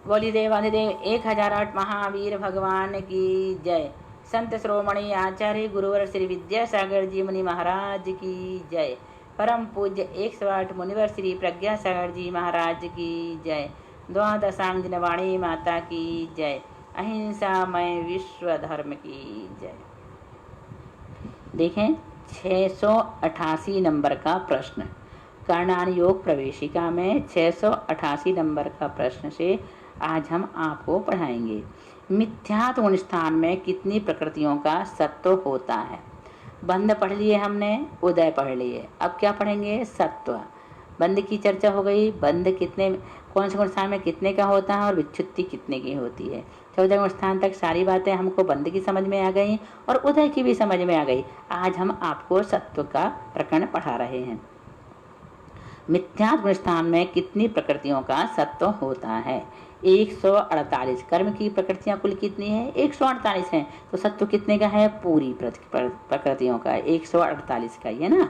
बोली देवाधिदेव 1008 महावीर भगवान की जय। संत श्रोमणी आचार्य गुरुवर श्री विद्यासागर जी मुनि महाराज की जय। परम पूज्य 108 मुनिवर श्री प्रज्ञासागर जी महाराज की जय। द्वादशांग वाणी माता की जय। अहिंसामय विश्व धर्म की जय। देखें 688 नंबर का प्रश्न, कर्णान योग प्रवेशिका में 688 नंबर का प्रश्न से आज हम आपको पढ़ाएंगे। मिथ्यात्व गुण स्थान में कितनी प्रकृतियों का सत्व होता है। बंध पढ़ लिए हमने, उदय पढ़ लिए, अब क्या पढ़ेंगे? सत्व। बंध की चर्चा हो गई, बंध कितने कौन से गुण स्थान में कितने का होता है और विच्छुत्ति कितने की होती है। 14 गुण स्थान तक सारी बातें हमको बंध की समझ में आ गई और उदय की भी समझ में आ गई। आज हम आपको सत्व का प्रकरण पढ़ा रहे हैं। मिथ्यात्व गुण स्थान में कितनी प्रकृतियों का सत्व होता है? 148। कर्म की प्रकृतियां कुल कितनी है? 148 हैं। तो सत्व कितने का है? पूरी प्रकृतियों का 148 का ही है ना।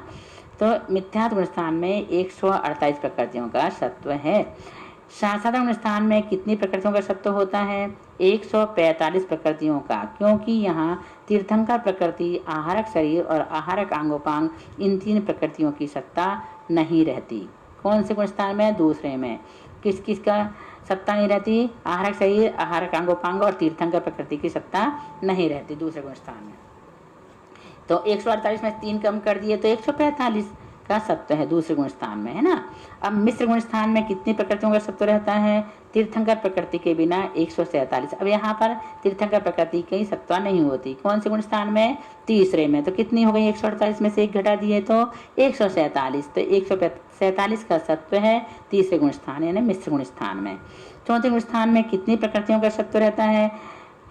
तो मिथ्यात्व गुण स्थान में 148 प्रकृतियों का सत्व है। साधारण गुण स्थान में कितनी प्रकृतियों का सत्व होता है? 145 प्रकृतियों का, क्योंकि यहाँ तीर्थंकर प्रकृति, आहारक शरीर और आहारक आंगोपांग, इन 3 प्रकृतियों की सत्ता नहीं रहती। कौन से गुण स्थान में? दूसरे में। किस किस का सत्ता नहीं रहती? आहारक शरीर, आहारक अंगोपांग और तीर्थंकर प्रकृति की सत्ता नहीं रहती दूसरे गुण स्थान में। तो 148 में 3 कम कर दिए तो 145 का सत्व है दूसरे गुण स्थान में, है ना। अब मिश्र गुण स्थान में कितनी प्रकृतियों का सत्व रहता है? तीर्थंकर प्रकृति के बिना 147। अब यहाँ पर तीर्थंकर प्रकृति की सत्ता नहीं होती। कौन से गुण स्थान में? तीसरे में। तो कितनी हो गई? 148 में से 1 घटा दिए तो 147। तो 147 का सत्व है तीसरे गुण स्थान यानी मिश्र गुण स्थान में। चौथे गुण स्थान में कितनी प्रकृतियों का सत्व रहता है?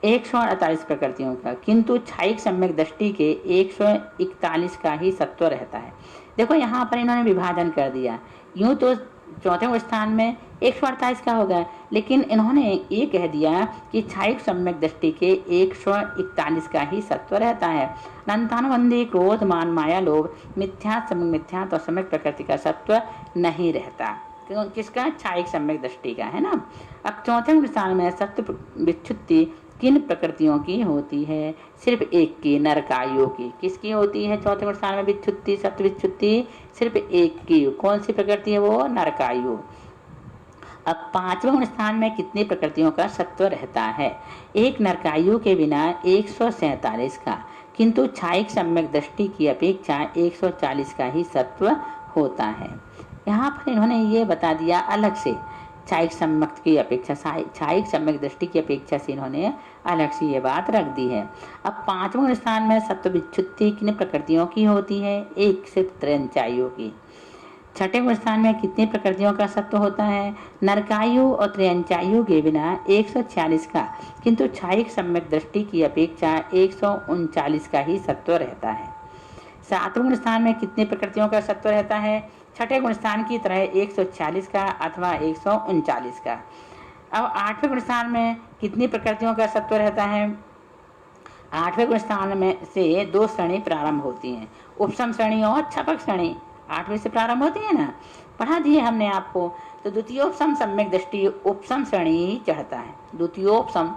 148 प्रकृतियों का, किंतु छायिक सम्यक दृष्टि के 141 का ही सत्व रहता है। देखो यहाँ पर इन्होंने विभाजन कर दिया। यूं तो चौथे स्थान में 148 का होगा, लेकिन इन्होंने ये कह दिया कि छायिक सम्यक दृष्टि के 141 का ही सत्व रहता है। अनंतानुबंधी क्रोध मान माया लोभ मिथ्या तो सम्यक प्रकृति का सत्व नहीं रहता। किसका? छायिक सम्यक दृष्टि का, है ना। अब चौथे स्थान में सत्व विच्छुत्ति किन प्रकृतियों की होती है? सिर्फ एक की, नरकायु की। किसकी होती है चौथे गुण स्थान में विच्छुत्ति, सत्व विच्छुत्ति? सिर्फ एक की। कौन सी प्रकृति है वो? नरकायु। अब 5वें गुण स्थान में कितनी प्रकृतियों का सत्व रहता है? एक नरकायु के बिना 147 का, किंतु छायिक सम्यक दृष्टि की अपेक्षा 140 का ही सत्व होता है। यहाँ पर इन्होंने ये बता दिया अलग से, छायिक सम्यक की अपेक्षा, छायिक सम्यक दृष्टि की अपेक्षा से इन्होंने अलग से ये बात रख दी है। अब 5वें स्थान में सत्व विच्छुत्ति किन प्रकृतियों की होती है? एक सिर्फ त्रयंचायु की। 6ठे स्थान में कितनी प्रकृतियों का सत्व होता है? नरकायु और त्रयंचायु के बिना 146 का, किंतु छायिक सम्यक दृष्टि की अपेक्षा 139 का ही सत्व रहता है। 7वें गुण स्थान में कितनी प्रकृतियों का सत्व रहता है? छठे गुण स्थान की तरह 146 का अथवा 139 का। अब 8वें गुण स्थान में कितनी प्रकृतियों का सत्व रहता है? 8वें गुण स्थान में से 2 श्रेणी प्रारंभ होती हैं, उपसम श्रेणी और छपक श्रेणी। 8वें से प्रारंभ होती है ना, पढ़ा दिए हमने आपको। तो द्वितीयोपसम सम्यक दृष्टि उपसम श्रेणी ही चढ़ता है। द्वितीयोपसम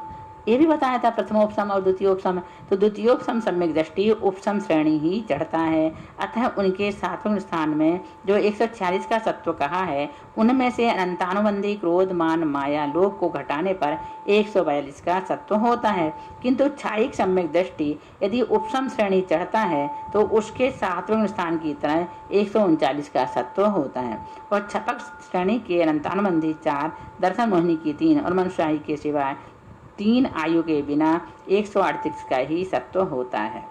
ये भी बताया था, प्रथमोपसम और द्वितीयोपसम। तो द्वितीयोपसम सम्यक दृष्टि उपसम श्रेणी ही चढ़ता है। अतः उनके 7वें स्थान में जो 146 का सत्व कहा है, उनमें से अनंतानुबंधी क्रोध मान माया लोभ को घटाने पर 142 का सत्व होता है। किंतु छायिक सम्यक दृष्टि यदि उपसम श्रेणी चढ़ता है तो उसके 7वें स्थान की तरह 139 का सत्व होता है। और छपक श्रेणी के अनंतानुबंधी 4, दर्शन मोहिनी की 3 और मनुष्याही के सिवाय 3 आयु के बिना 138 का ही सत्व होता है।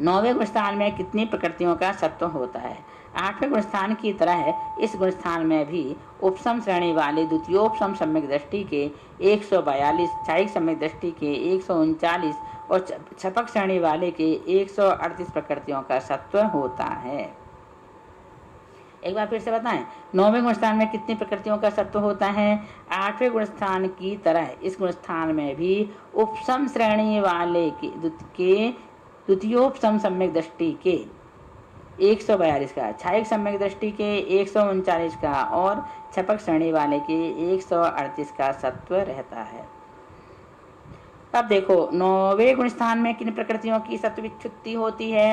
9वें गुण स्थान में कितनी प्रकृतियों का सत्व होता है? 8वें गुण स्थान की तरह इस गुण स्थान में भी उपसम श्रेणी वाले द्वितीयोपसम सम्यक दृष्टि के 142, छायिक सम्यक दृष्टि के 139 और छपक श्रेणी वाले के 138 प्रकृतियों का सत्व होता है। एक बार फिर से बताएं, 9वें गुण स्थान में कितनी प्रकृतियों का सत्व होता है? 8वें गुण स्थान की तरह इस गुण स्थान में भी उपसम श्रेणी वाले के द्वितीयोपसम सम्यक दृष्टि के 142 का, छायिक सम्यक दृष्टि के 139 का और छपक श्रेणी वाले के 138 का सत्व रहता है। अब देखो 9वें गुण स्थान में किन प्रकृतियों की सत्व विच्छुत्ति होती है।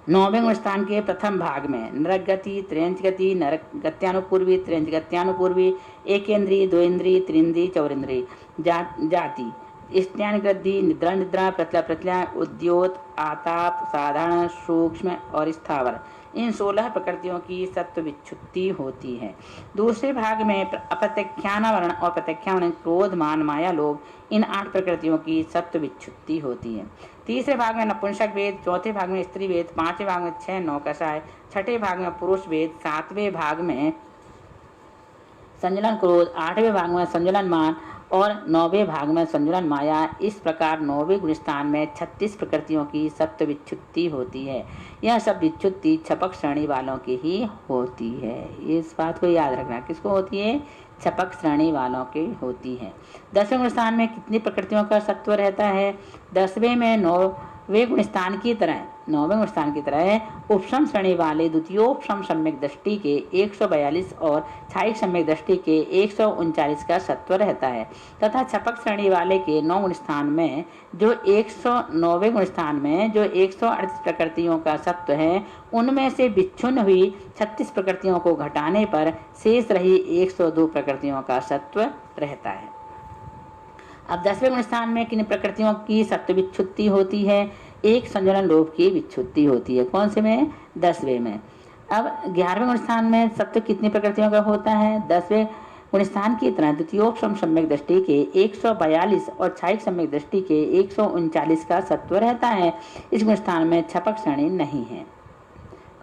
9वें गुण स्थान के प्रथम भाग में नरक गति, त्र्यंच गति, नरक गत्यानुपूर्वी, त्र्यंच गत्यानुपूर्वी, एक इंद्री, दो इंद्री, त्रिंद्री, चौरिंद्री, जाति, स्त्यान ग्रद्धि, निद्रा निद्रा, प्रतला प्रतला, उद्योत, आताप, साधारण, सूक्ष्म और स्थावर, इन 16 प्रकृतियों की सत्व विच्छुत्ति होती है। दूसरे भाग में अप्रत्यख्यानावरण और प्रत्यख्यावरण, क्रोध, मान, माया, लोभ, इन 8 प्रकृतियों की सत्व विच्छुत्ति होती है। तीसरे भाग में नपुंसक वेद, चौथे भाग में स्त्री वेद, पांचवें भाग में 6 9 कषाय, छठे भाग में पुरुष वेद, सातवें भाग में संजलन क्रोध, आठवें भाग में संजलन मान और 9वें भाग में संजलन माया। इस प्रकार 9वें गुण स्थान में 36 प्रकृतियों की सत्व विच्छुत्ति होती है। यह सब विच्छुत्ति छपक श्रेणी वालों की ही होती है। इस बात को याद रखना, किसको होती है? छपक श्रेणी वालों की होती है। 10वें गुण स्थान में कितनी प्रकृतियों का सत्व रहता है? 10वें में 9वें गुण स्थान की तरह 9वें गुण स्थान की तरह उपशम श्रेणी वाले द्वितीयोपशम सम्यक दृष्टि के 142 और छायिक सम्यक दृष्टि के 139 का सत्व रहता है तथा छपक श्रेणी वाले के 9 गुण स्थान में जो 109वें गुण स्थान में जो 138 प्रकृतियों का सत्व है, उनमें से विच्छुन्न हुई 36 प्रकृतियों को घटाने पर शेष रही 102 प्रकृतियों का सत्व रहता है। अब 10वें गुण स्थान में किन प्रकृतियों की सत्व विच्छुत्ति होती है? एक संजलन लोभ की विच्छुत्ति होती है। कौन से में? 10वें में। अब 11वें गुण स्थान में सत्व कितनी प्रकृतियों का होता है? 10वें गुण स्थान की तरह द्वितीयोपशम सम्यक दृष्टि के 142 और छायिक सम्यक दृष्टि के 139 का सत्व रहता है। इस गुण स्थान में छपक श्रेणी नहीं है,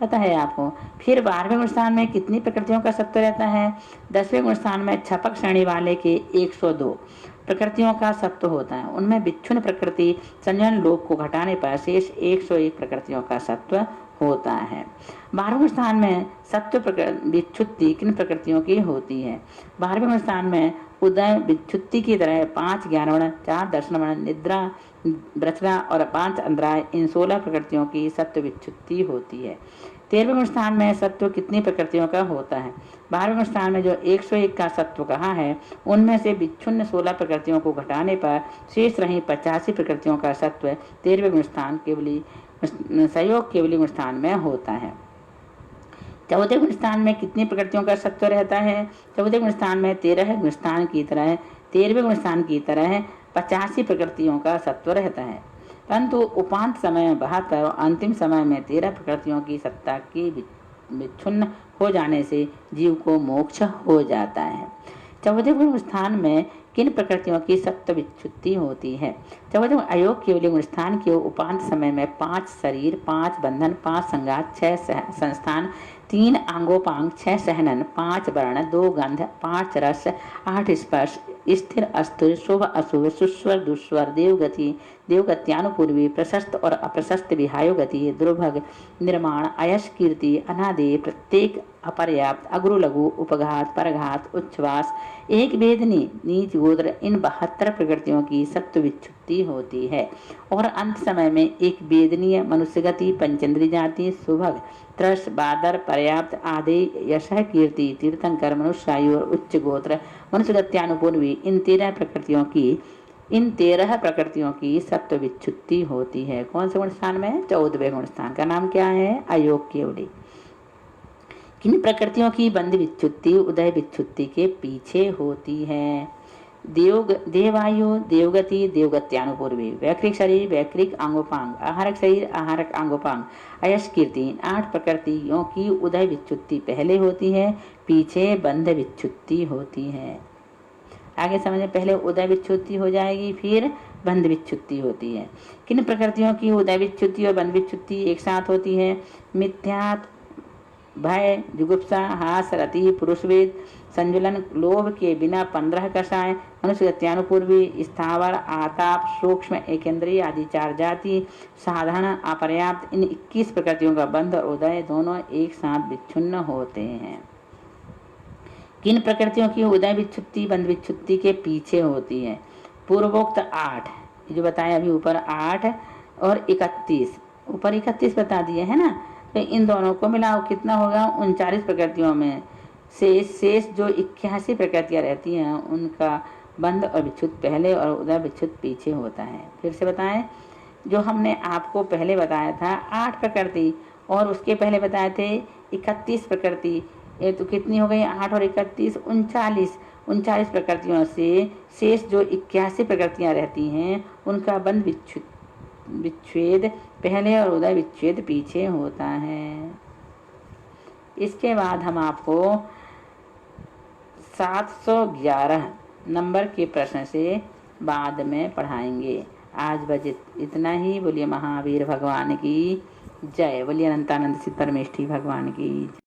पता है आपको। फिर 12वें गुण स्थान में कितनी प्रकृतियों का सत्व रहता है? 10वें गुण स्थान में छपक श्रेणी वाले के 102 प्रकृतियों का सत्व होता है। उनमें विच्छुन्न प्रकृति संजन लोभ को घटाने पर शेष 101 प्रकृतियों का सत्व होता है। 12वें स्थान में सत्व विच्छुत्ति किन प्रकृतियों की होती है? 12वें स्थान में उदय विच्छुत्ति की तरह 5 ज्ञानवर्ण, 4 दर्शनवर्ण, निद्रा, व्रचना और 5 अंतराय, इन 16 प्रकृतियों की सत्व विच्छुत्ति होती है। 13वें स्थान में सत्व कितनी प्रकृतियों का होता है? 12वें स्थान में जो 101 का सत्व कहा है, उनमें से विच्छुन्न 16 प्रकृतियों को घटाने पर शेष रही 85 प्रकृतियों का सत्व 13वें स्थान केवली सहयोग केवली स्थान में होता है। 14वें गुण स्थान में कितनी प्रकृतियों का सत्व रहता है? 14वें गुण स्थान में 13वें गुण स्थान की तरह 13वें गुण स्थान की तरह 85 प्रकृतियों का सत्व रहता है, परंतु उपांत समय में 72 और अंतिम समय में 13 प्रकृतियों की सत्ता की विच्छुन्न हो जाने से जीव को मोक्ष हो जाता है। 14वें गुण स्थान में किन प्रकृतियों की सत्व विच्छुत्ति होती है? 14वें अयोग केवली गुण स्थान के उपांत समय में 5 शरीर, 5 बंधन, 5 संगात, 6 संस्थान, 3 आंगोपांग, 6 सहनन, 5 वर्ण, 2 गंध, 5 रस, 8 स्पर्श, स्थिर अस्थिर, शुभ अशुभ, सुस्वर दुस्वर, देवगति, देवगत्यानुपूर्वी, प्रशस्त और अप्रशस्त विहायो गति, दुर्भग, निर्माण, अयश, कीर्ति, अनादि, प्रत्येक, अपर्याप्त, अग्रु लघु, उपघात, परघात, उच्छ्वास, एक वेदनी, नीच गोत्र, इन 72 प्रकृतियों की सत्व विच्छुत्ति होती है। और अंत समय में एक वेदनीय, मनुष्यगति, पंचेंद्रिय जाति, सुभग, त्रस, बादर, पर्याप्त, आदि, यश, कीर्ति, तीर्थंकर, मनुष्यायु और उच्च गोत्र, मनुष्यगत्यानुपूर्वी, इन 13 प्रकृतियों की सत्व विच्छुत्ति होती है। कौन से गुण स्थान में? 14वें गुण स्थान का नाम क्या है? अयोग केवली। किन प्रकृतियों की बंध विच्छुत्ति उदय विच्छुत्ति के पीछे होती है? देवायु, देवगति, देवगत्यानुपूर्वी, वैक्रिक शरीर, वैक्रिक आंगोपांग, आहारक शरीर, आहारक आंगोपांग, अयश, कीर्ति, 8 प्रकृतियों की उदय विच्छुत्ति पहले होती है, पीछे बंध विच्छुत्ति होती है। आगे समझे, पहले उदय विच्छुत्ति हो जाएगी, फिर बंध विच्छुत्ति होती है। किन प्रकृतियों की उदय विच्छुत्ति और बंध विच्छुत्ति एक साथ होती है? मिथ्यात्व, भय, जुगुप्सा, हास, रति, पुरुषवेद, संजुलन, लोभ के बिना 15 कषाय, मनुष्य गत्यानुपूर्वी, स्थावर, आताप, सूक्ष्म, एकेंद्रीय आदि 4 जाति, साधारण, अपर्याप्त, इन 21 प्रकृतियों का बंध और उदय दोनों एक साथ विच्छुन्न होते हैं। किन प्रकृतियों की उदय विच्छुत्ति बंध विच्छुत्ति के पीछे होती है? पूर्वोक्त 8 जो बताया अभी ऊपर 8 और 31, ऊपर 31 बता दिए है ना, तो इन दोनों को मिलाओ कितना होगा? 39 प्रकृतियों में शेष जो 81 प्रकृतियां रहती हैं उनका बंध और विच्छुत पहले और उदय विच्छुत पीछे होता है। फिर से बताएं, जो हमने आपको पहले बताया था 8 प्रकृति और उसके पहले बताए थे 31 प्रकृति, ये तो कितनी हो गई 8 और 31 39 प्रकृतियों से शेष जो 81 प्रकृतियां रहती हैं उनका बंध विच्छेद पहले और उदय विच्छेद पीछे होता है। इसके बाद हम आपको 711 नंबर के प्रश्न से बाद में पढ़ाएंगे। आज बस इतना ही। बोलिए महावीर भगवान की जय, बोलिए अनंतानंद सिद्ध परमेष्ठी भगवान की।